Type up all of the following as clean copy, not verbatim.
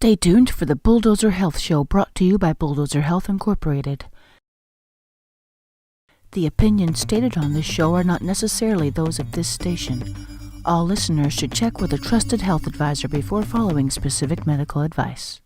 Stay tuned for the Bulldozer Health Show, brought to you by Bulldozer Health Incorporated. The opinions stated on this show are not necessarily those of this station. All listeners should check with a trusted health advisor before following specific medical advice.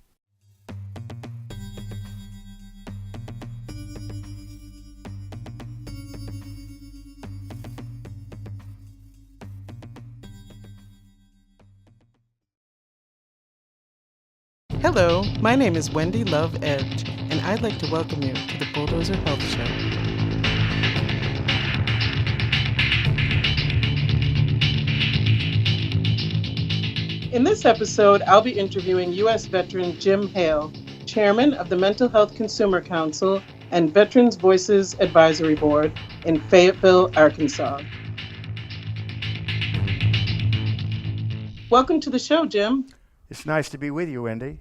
Hello, my name is Wendy Love Edge, and I'd like to welcome you to the Bulldozer Health Show. In this episode, I'll be interviewing U.S. veteran Jim Hale, chairman of the Mental Health Consumer Council and Veterans Voices Advisory Board in Fayetteville, Arkansas. Welcome to the show, Jim. It's nice to be with you, Wendy.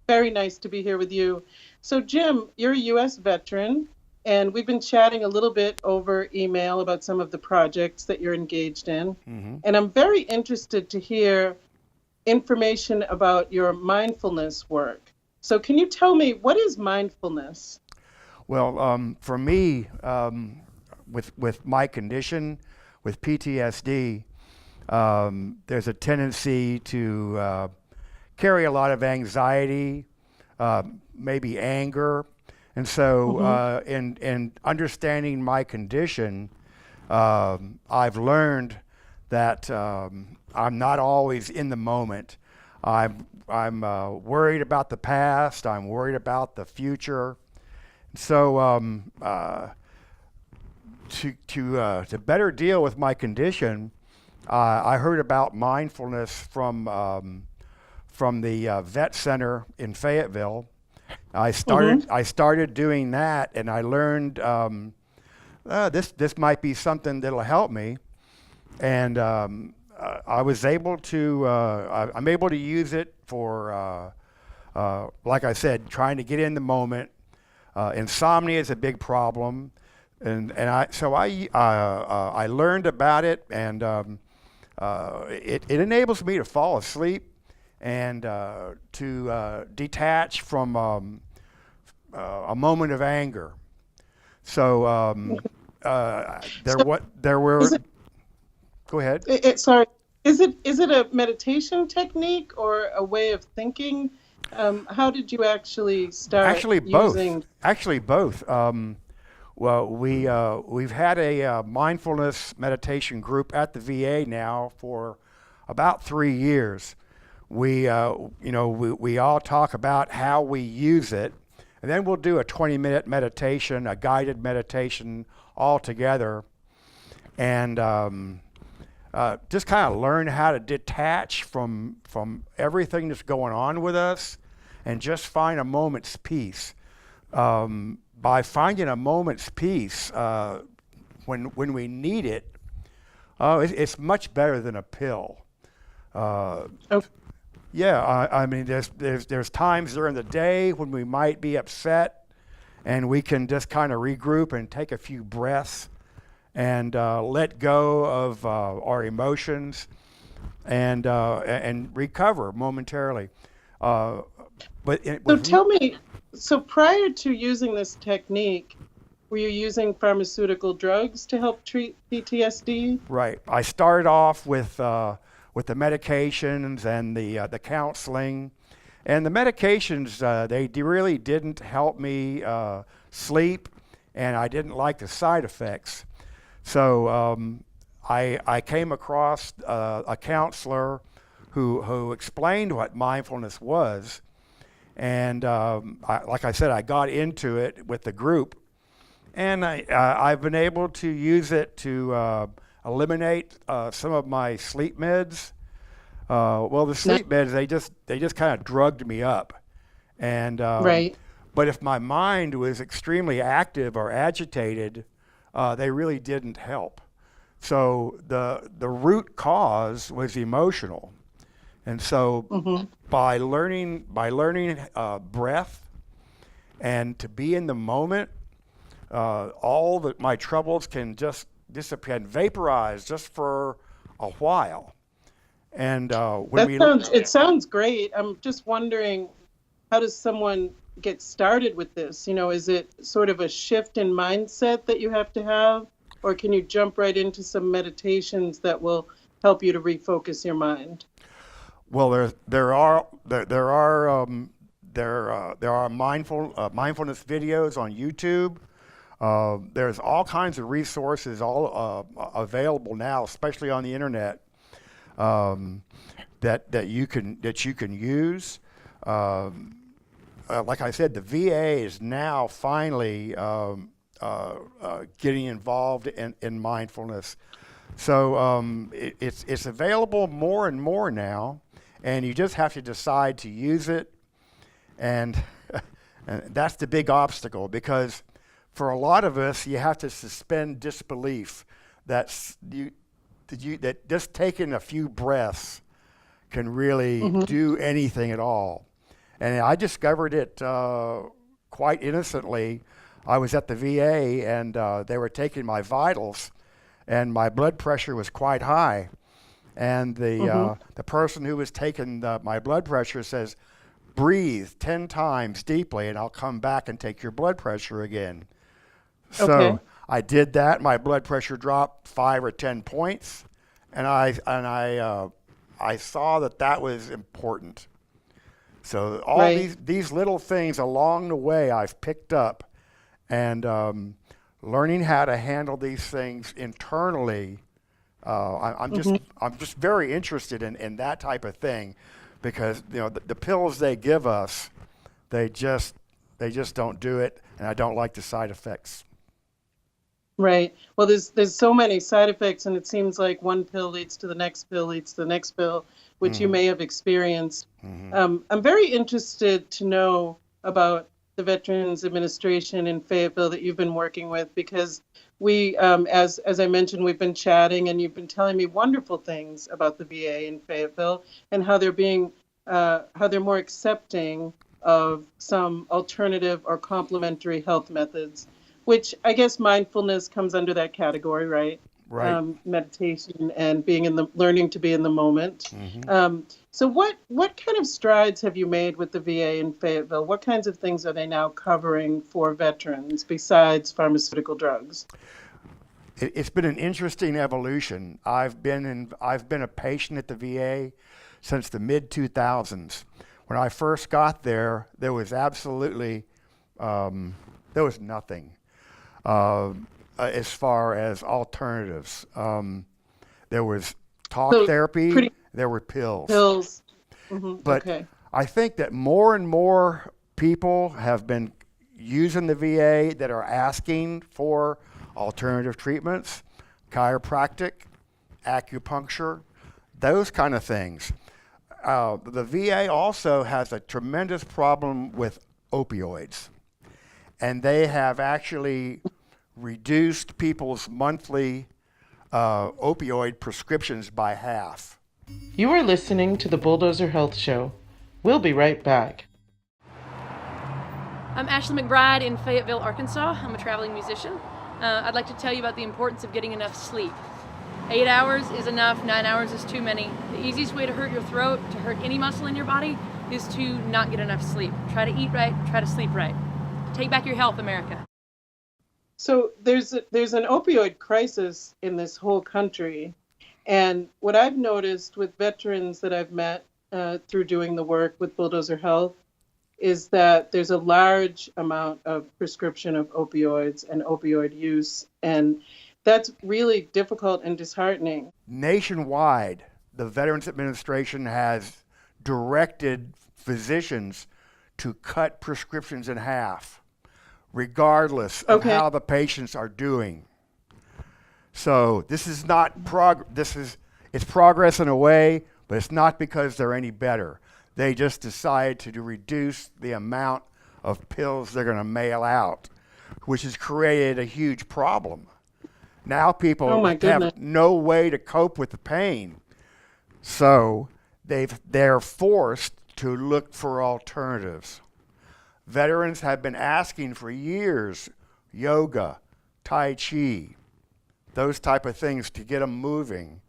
Very nice to be here with you. So, Jim, you're a U.S. veteran, and we've been chatting a little bit over email about some of the projects that you're engaged in. Mm-hmm. And I'm very interested to hear information about your mindfulness work. So can you tell me, what is mindfulness? Well, for me, with my condition, with PTSD, there's a tendency to carry a lot of anxiety, maybe anger. And so in understanding my condition, I've learned that I'm not always in the moment. I'm worried about the past. I'm worried about the future. So to better deal with my condition, I heard about mindfulness from the vet center in Fayetteville. I started doing that, and I learned this might be something that'll help me. And I was able to I'm able to use it for like I said, trying to get in the moment. Insomnia is a big problem, and I learned about it, and it enables me to fall asleep and to detach from a moment of anger. So there were. Go ahead. Sorry, is it a meditation technique or a way of thinking? How did you actually start? Actually, both. Well, we've had a mindfulness meditation group at the VA now for about 3 years. We all talk about how we use it, and then we'll do a 20-minute meditation, a guided meditation all together, and just kind of learn how to detach from everything that's going on with us and just find a moment's peace. By finding a moment's peace when we need it, it's much better than a pill. Yeah, I mean, there's times during the day when we might be upset, and we can just kind of regroup and take a few breaths and let go of our emotions and recover momentarily. Tell me, so prior to using this technique, were you using pharmaceutical drugs to help treat PTSD? Right. I started off with the medications and the counseling, and the medications they really didn't help me sleep, and I didn't like the side effects. So I came across a counselor who explained what mindfulness was, and like I said, I got into it with the group, and I've been able to use it to eliminate some of my sleep meds. The sleep meds, they just kind of drugged me up, and right. But if my mind was extremely active or agitated, they really didn't help. So the root cause was emotional, and so by learning breath and to be in the moment, all my troubles can just disappear and vaporize just for a while. And when It sounds great. I'm just wondering, how does someone get started with this? Is it sort of a shift in mindset that you have to have, or can you jump right into some meditations that will help you to refocus your mind? Well, there are mindfulness videos on YouTube. There's all kinds of resources all available now, especially on the internet, that you can use. Like I said, the VA is now finally getting involved in mindfulness. So it's available more and more now, and you just have to decide to use it. And, and that's the big obstacle, because for a lot of us, you have to suspend disbelief that just taking a few breaths can really do anything at all. And I discovered it quite innocently. I was at the VA, and they were taking my vitals, and my blood pressure was quite high. And the person who was taking my blood pressure says, "Breathe 10 times deeply, and I'll come back and take your blood pressure again." So I did that. My blood pressure dropped 5 or 10 points, and I saw that was important. So all these little things along the way I've picked up, and learning how to handle these things internally. I'm just very interested in that type of thing, because the pills they give us, they just don't do it, and I don't like the side effects. Right. Well, there's so many side effects, and it seems like one pill leads to the next pill leads to the next pill, which you may have experienced. I'm very interested to know about the Veterans Administration in Fayetteville that you've been working with, because we, as I mentioned, we've been chatting, and you've been telling me wonderful things about the VA in Fayetteville and how they're more accepting of some alternative or complementary health methods, which I guess mindfulness comes under that category, right? Right. Meditation and learning to be in the moment. So what kind of strides have you made with the VA in Fayetteville? What kinds of things are they now covering for veterans besides pharmaceutical drugs? It's been an interesting evolution. I've been a patient at the VA since the mid-2000s. When I first got there, there was absolutely there was nothing as far as alternatives. There was talk therapy. There were pills. But I think that more and more people have been using the VA that are asking for alternative treatments, chiropractic, acupuncture, those kind of things. The VA also has a tremendous problem with opioids, and they have actually reduced people's monthly opioid prescriptions by half. You are listening to the Bulldozer Health Show. We'll be right back. I'm Ashley McBride in Fayetteville, Arkansas. I'm a traveling musician. I'd like to tell you about the importance of getting enough sleep. 8 hours is enough, 9 hours is too many. The easiest way to hurt your throat, to hurt any muscle in your body, is to not get enough sleep. Try to eat right, try to sleep right. Take back your health, America. So there's an opioid crisis in this whole country. And what I've noticed with veterans that I've met through doing the work with Bulldozer Health is that there's a large amount of prescription of opioids and opioid use. And that's really difficult and disheartening. Nationwide, the Veterans Administration has directed physicians to cut prescriptions in half, regardless of how the patients are doing. So this is not it's progress in a way, but it's not because they're any better. They just decide to reduce the amount of pills they're going to mail out, which has created a huge problem. Now people have no way to cope with the pain, so they're forced to look for alternatives. Veterans have been asking for years yoga, tai chi, those type of things to get them moving,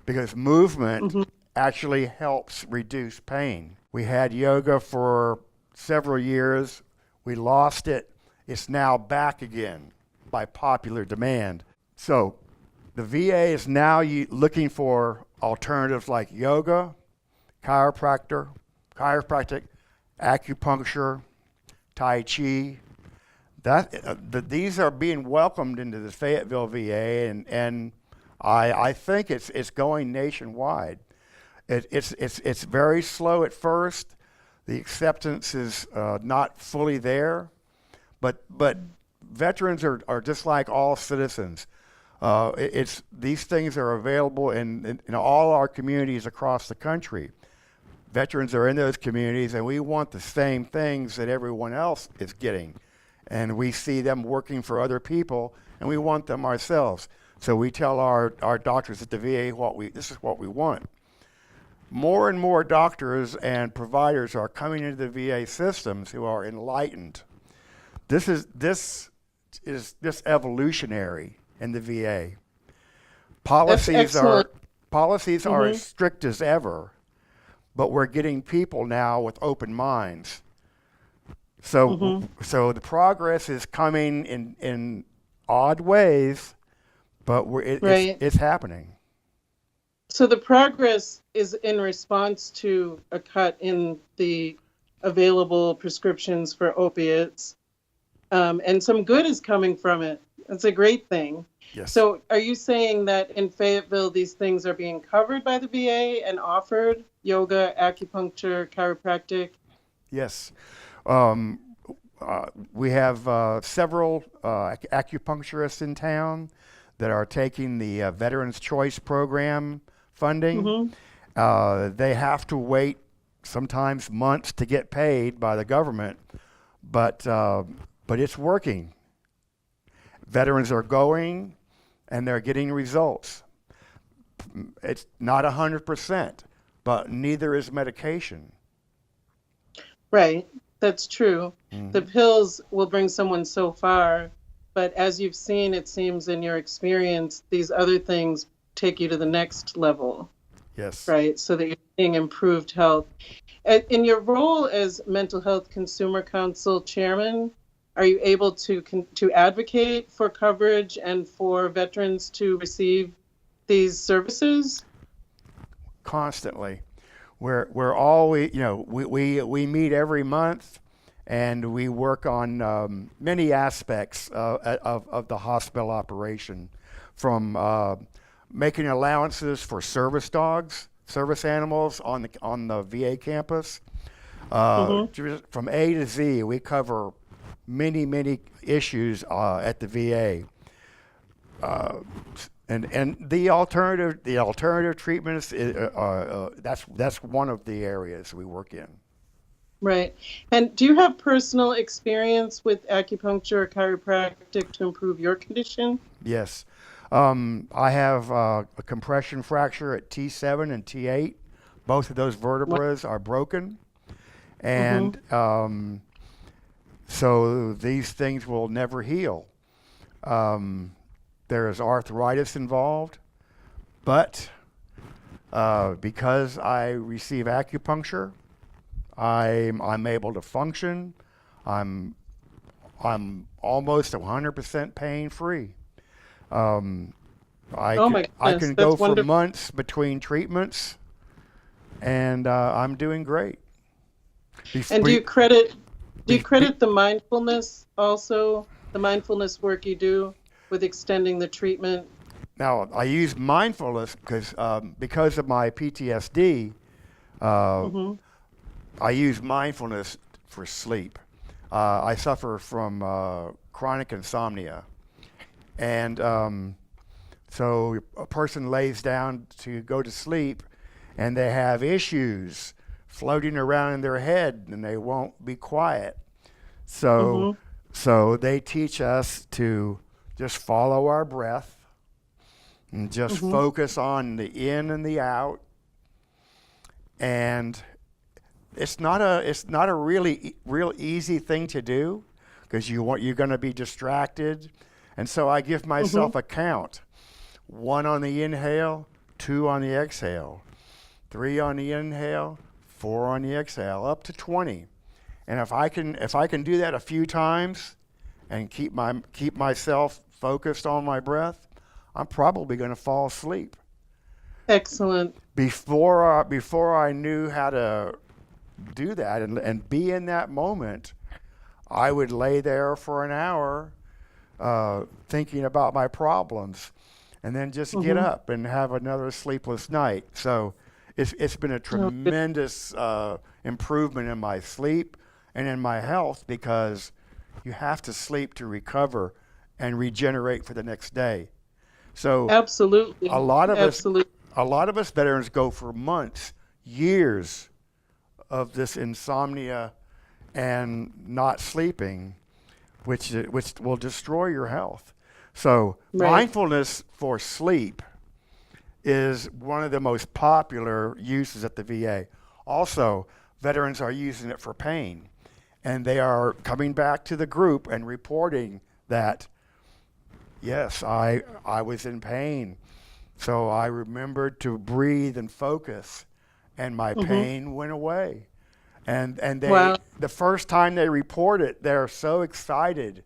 because movement actually helps reduce pain. We had yoga for several years. We lost it. It's now back again by popular demand. So the VA is now looking for alternatives like yoga, chiropractic, acupuncture, Tai Chi. These are being welcomed into the Fayetteville VA, and I think it's going nationwide. It's very slow at first. The acceptance is not fully there, but veterans are just like all citizens. These things are available in all our communities across the country. Veterans are in those communities, and we want the same things that everyone else is getting. And we see them working for other people, and we want them ourselves. So we tell our doctors at the VA this is what we want. More and more doctors and providers are coming into the VA systems who are enlightened. This is just evolutionary in the VA. Policies are as strict as ever, but we're getting people now with open minds. So the progress is coming in odd ways, but it's happening. So the progress is in response to a cut in the available prescriptions for opiates, and some good is coming from it. That's a great thing. Yes. So are you saying that in Fayetteville these things are being covered by the VA and offered? Yoga, acupuncture, chiropractic? Yes. We have several acupuncturists in town that are taking the Veterans Choice Program funding. They have to wait sometimes months to get paid by the government, but it's working. Veterans are going and they're getting results. It's not 100%, but neither is medication. Right, that's true. The pills will bring someone so far, but as you've seen, it seems in your experience, these other things take you to the next level. Yes. Right, so that you're seeing improved health. In your role as Mental Health Consumer Council chairman, are you able to advocate for coverage and for veterans to receive these services? Constantly. We're always, we meet every month, and we work on many aspects of the hospital operation, from making allowances for service dogs, service animals on the VA campus. From A to Z, we cover many issues at the VA. And the alternative treatments, that's one of the areas we work in. Right. And do you have personal experience with acupuncture or chiropractic to improve your condition? Yes. I have a compression fracture at T7 and T8. Both of those vertebrae are broken. And so these things will never heal. There is arthritis involved, but because I receive acupuncture, I'm able to function. I'm almost 100% pain free. I can go for months between treatments, and I'm doing great. And do you credit the mindfulness also, the mindfulness work you do with extending the treatment? Now, I use mindfulness because of my PTSD, I use mindfulness for sleep. I suffer from chronic insomnia. And so a person lays down to go to sleep, and they have issues floating around in their head, and they won't be quiet. So they teach us to just follow our breath and just focus on the in and the out. And it's not a real easy thing to do, because you're going to be distracted. And so I give myself a count: 1 on the inhale, 2 on the exhale. 3 on the inhale, 4 on the exhale, up to 20. And if I can do that a few times and keep myself focused on my breath, I'm probably going to fall asleep. Excellent. Before I knew how to do that and be in that moment, I would lay there for an hour thinking about my problems, and then just get up and have another sleepless night. So it's been a tremendous improvement in my sleep and in my health, because you have to sleep to recover and regenerate for the next day. So absolutely, a lot of us veterans go for months, years of this insomnia and not sleeping, which will destroy your health. So mindfulness for sleep is one of the most popular uses at the VA. Also, veterans are using it for pain, and they are coming back to the group and reporting that, yes, I was in pain, so I remembered to breathe and focus, and my pain went away. And they, the first time they report it, they're so excited,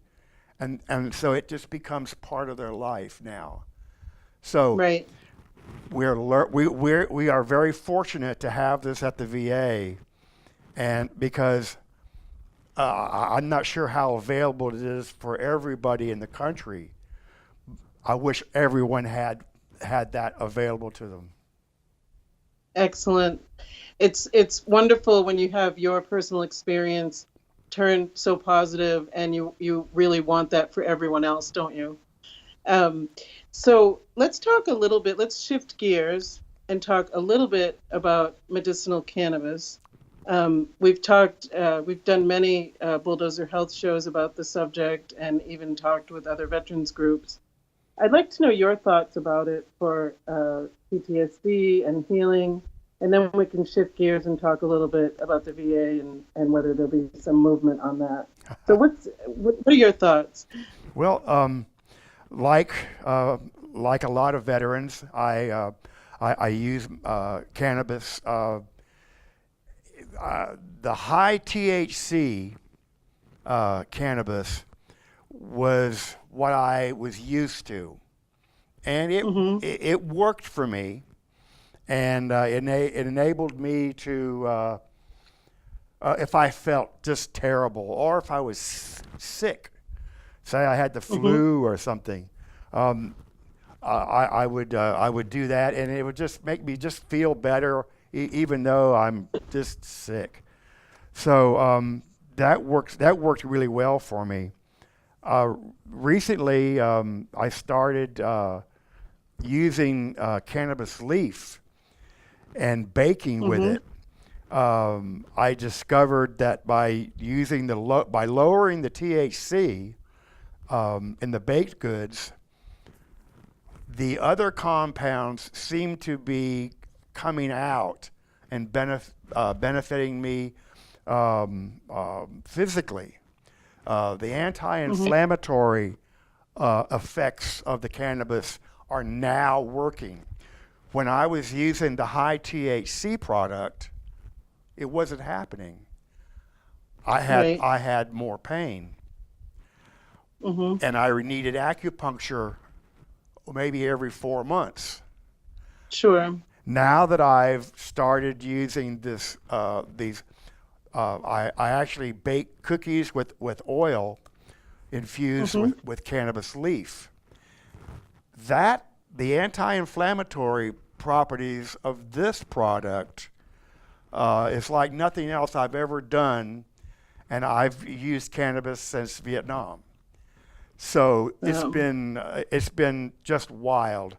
and so it just becomes part of their life now. So we are very fortunate to have this at the VA, and because I'm not sure how available it is for everybody in the country. I wish everyone had that available to them. Excellent. It's wonderful when you have your personal experience turn so positive, and you really want that for everyone else, don't you? So let's talk a little bit, let's shift gears and talk a little bit about medicinal cannabis. We've done many Bulldozer Health shows about the subject, and even talked with other veterans groups. I'd like to know your thoughts about it for PTSD and healing, and then we can shift gears and talk a little bit about the VA and whether there'll be some movement on that. So what are your thoughts? Well, like a lot of veterans, I use cannabis. The high THC cannabis was what I was used to, and it worked for me, and it enabled me to, if I felt just terrible, or if I was sick, say I had the flu or something, I would do that, and it would just make me just feel better, even though I'm just sick. So that worked really well for me. Recently, I started using cannabis leaf and baking with it. I discovered that by lowering the THC in the baked goods, the other compounds seem to be coming out and benefiting me physically. The anti-inflammatory effects of the cannabis are now working. When I was using the high THC product, it wasn't happening. I had more pain, and I needed acupuncture maybe every 4 months. Sure. Now that I've started using this, I actually bake cookies with oil infused with cannabis leaf. The anti-inflammatory properties of this product is like nothing else I've ever done, and I've used cannabis since Vietnam. So it's been just wild.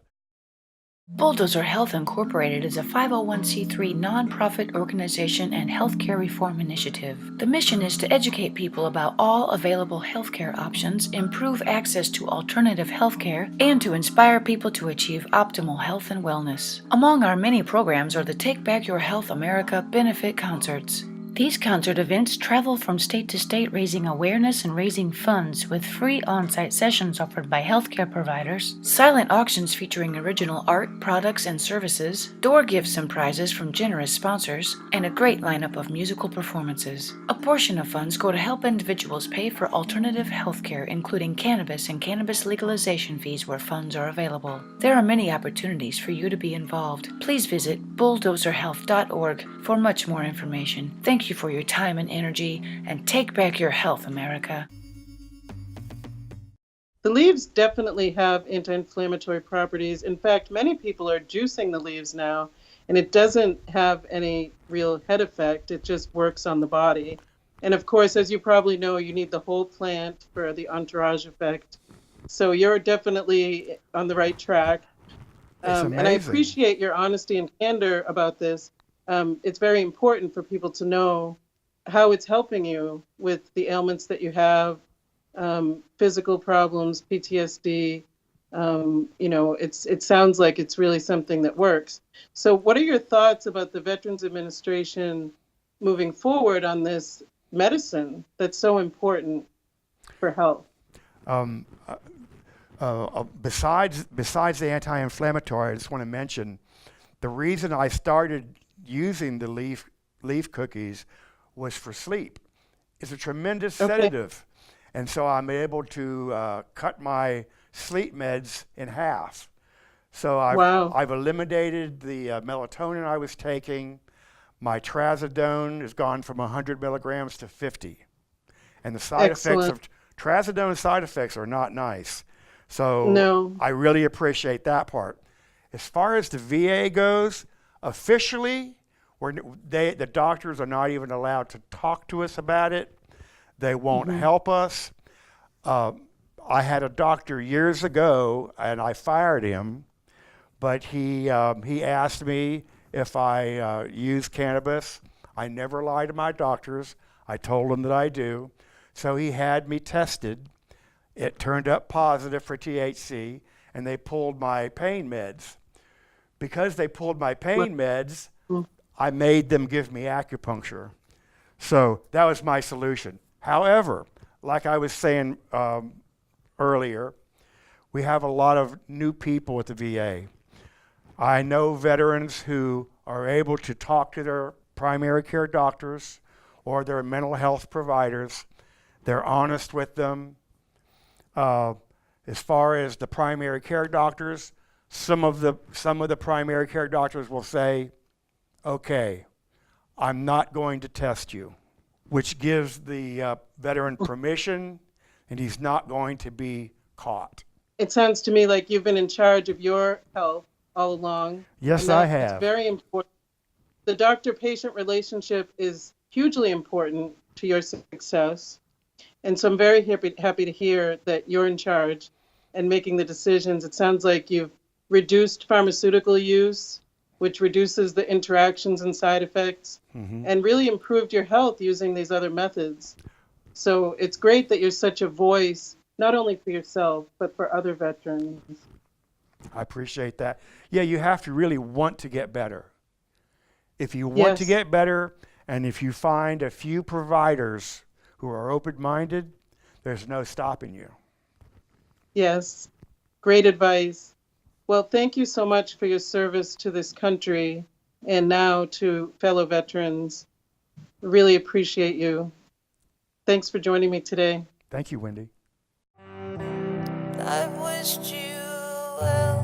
Bulldozer Health Incorporated is a 501c3 nonprofit organization and healthcare reform initiative. The mission is to educate people about all available healthcare options, improve access to alternative healthcare, and to inspire people to achieve optimal health and wellness. Among our many programs are the Take Back Your Health America benefit concerts. These concert events travel from state to state, raising awareness and raising funds with free on-site sessions offered by healthcare providers, silent auctions featuring original art, products, and services, door gifts and prizes from generous sponsors, and a great lineup of musical performances. A portion of funds go to help individuals pay for alternative healthcare, including cannabis and cannabis legalization fees where funds are available. There are many opportunities for you to be involved. Please visit bulldozerhealth.org for much more information. Thank you for your time and energy, and take back your health, America. The leaves definitely have anti-inflammatory properties. In fact, many people are juicing the leaves now, and it doesn't have any real head effect. It just works on the body. And of course, as you probably know, you need the whole plant for the entourage effect. So you're definitely on the right track. And I appreciate your honesty and candor about this. It's very important for people to know how it's helping you with the ailments that you have, physical problems, PTSD. It sounds like it's really something that works. So what are your thoughts about the Veterans Administration moving forward on this medicine that's so important for health? Besides the anti-inflammatory, I just want to mention the reason I started using the leaf cookies was for sleep. It's a tremendous sedative, and so I'm able to cut my sleep meds in half. So I've eliminated the melatonin I was taking. My trazodone has gone from 100 milligrams to 50, and the side effects of trazodone side effects are not nice. So I really appreciate that part. As far as the VA goes, officially, the doctors are not even allowed to talk to us about it. They won't help us. I had a doctor years ago, and I fired him, but he asked me if I use cannabis. I never lie to my doctors. I told him that I do. So he had me tested. It turned up positive for THC, and they pulled my pain meds. Because they pulled my pain meds, I made them give me acupuncture. So that was my solution. However, like I was saying earlier, we have a lot of new people at the VA. I know veterans who are able to talk to their primary care doctors or their mental health providers. They're honest with them. As far as the primary care doctors, some of the primary care doctors will say, okay, I'm not going to test you, which gives the veteran permission, and he's not going to be caught. It sounds to me like you've been in charge of your health all along. Yes, I have. It's very important. The doctor-patient relationship is hugely important to your success. And so I'm very happy to hear that you're in charge and making the decisions. It sounds like you've reduced pharmaceutical use, which reduces the interactions and side effects, and really improved your health using these other methods. So it's great that you're such a voice, not only for yourself, but for other veterans. I appreciate that. Yeah, you have to really want to get better. If you want to get better, and if you find a few providers who are open-minded, there's no stopping you. Yes, great advice. Well, thank you so much for your service to this country and now to fellow veterans. Really appreciate you. Thanks for joining me today. Thank you, Wendy. I wished you well,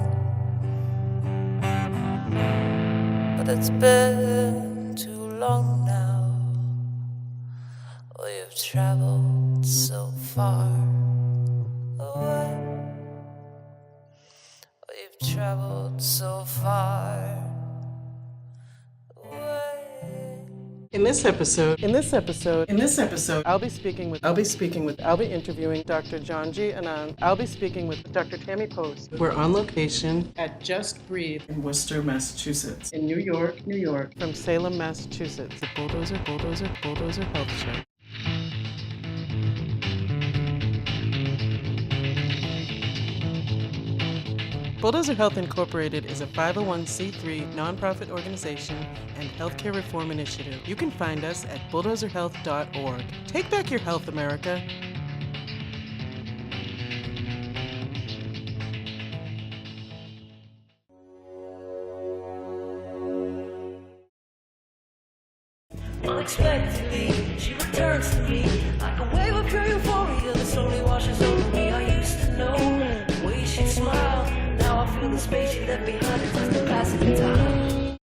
but it's been too long now. We've traveled so far away. We've traveled so far away. In this episode, I'll be interviewing Dr. Janji Anand. I'll be speaking with Dr. Tammy Post. We're on location at Just Breathe in Worcester, Massachusetts. In New York. From Salem, Massachusetts. The Bulldozer Health Show. Bulldozer Health Incorporated is a 501c3 nonprofit organization and healthcare reform initiative. You can find us at bulldozerhealth.org. Take back your health, America. Unexpectedly, she returns to me like a wave of pure euphoria that slowly washes over me. I used to know the way she'd smile. Now I feel the space she left behind in just the passage of time.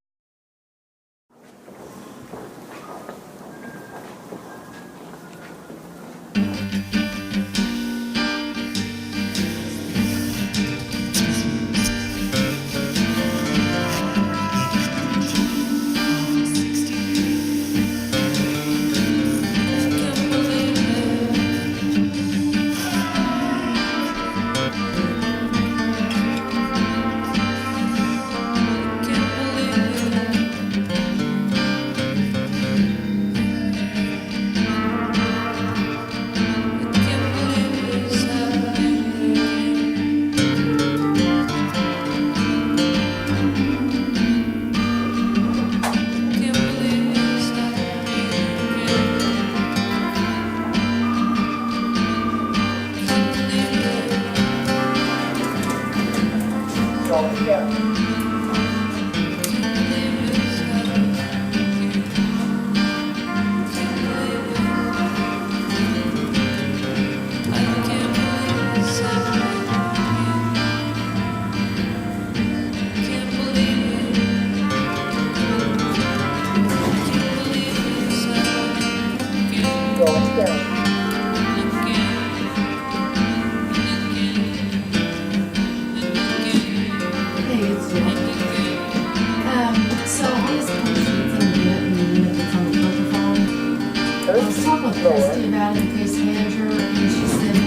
I was talking with Christy about it, the case manager, and she said